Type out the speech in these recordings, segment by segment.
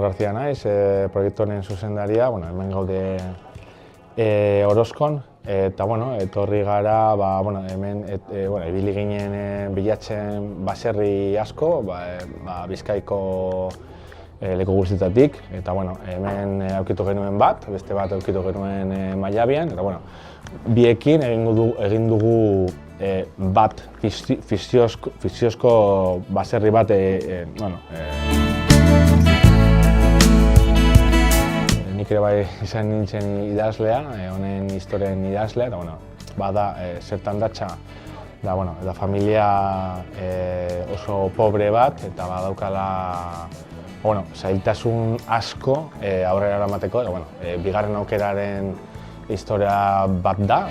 García naiz, proiektu honen zuzendaria, hemen gaude Orozkon, eta etorri gara, hemen ibili ginen bilatzen baserri asko, Bizkaiko leku guztietatik, eta hemen aurkitu genuen bat, beste bat aurkitu genuen Mailabian, eta biekin egin dugu bat fikziozko baserri bat, nik ere bai izan nintzen idazlea, honen historien idazlea, eta bada zertan datza, da familia oso pobre bat, eta badaukala zailtasun asko aurrera eramateko, eta bigarren aukeraren historia bat da.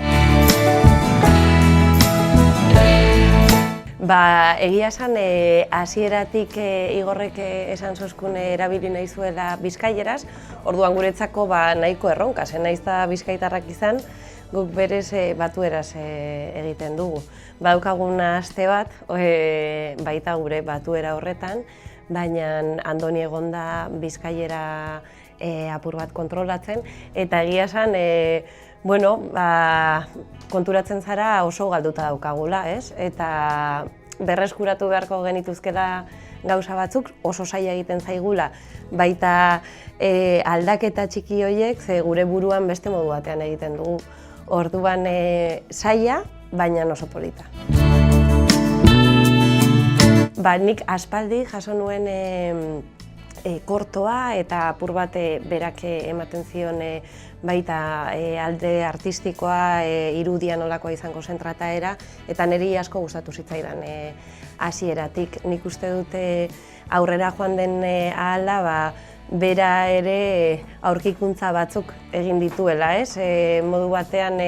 Egia esan, hasieratik Igorrek esan zozkun erabili nahi zuela bizkaieraz, orduan guretzako nahiko erronka, zen naiz da bizkaitarrak izan, guk berez batueraz egiten dugu. Badaukagun aste bat, baita gure batuera horretan, baina Andoni egon da bizkaiera apur bat kontrolatzen, eta egia esan, konturatzen zara oso galduta daukagula, ez? Eta berreskuratu beharko genituzkela gauza batzuk oso zaila egiten zaigula, baita aldaketa txiki horiek gure buruan beste modu batean egiten dugu. Orduan zaila, baina oso polita. Nik aspaldi jaso nuen kortoa eta apur bat berak ematen zion baita alde artistikoa, irudia nolakoa izango zen trataera, eta niri asko gustatu zitzaidan hasieratik. Nik uste dute aurrera joan den ahala, bera ere aurkikuntza batzuk egin dituela, ez? Modu batean,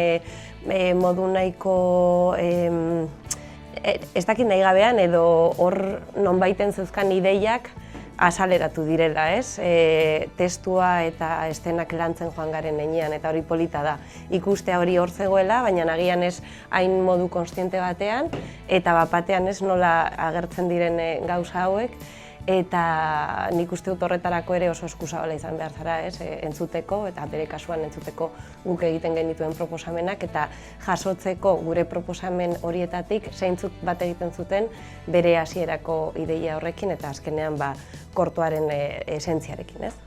modu nahiko ez dakit nahi gabean edo hor nonbaiten zeuzkan ideiak azaleratu direla, ez? Testua eta eszenak lantzen joan garen heinean, eta hori polita da. Ikustea hori hor zegoela, baina agian ez hain modu kontziente batean, eta bat-batean ez nola agertzen diren gauza hauek, eta nik uste dut horretarako ere oso eskuzabala izan behar zara, ez? Entzuteko, eta bere kasuan entzuteko guk egiten genituen proposamenak, eta jasotzeko gure proposamen horietatik zeintzuk bat egiten zuten bere hasierako ideia horrekin, eta azkenean kortoaren esentziarekin, ez?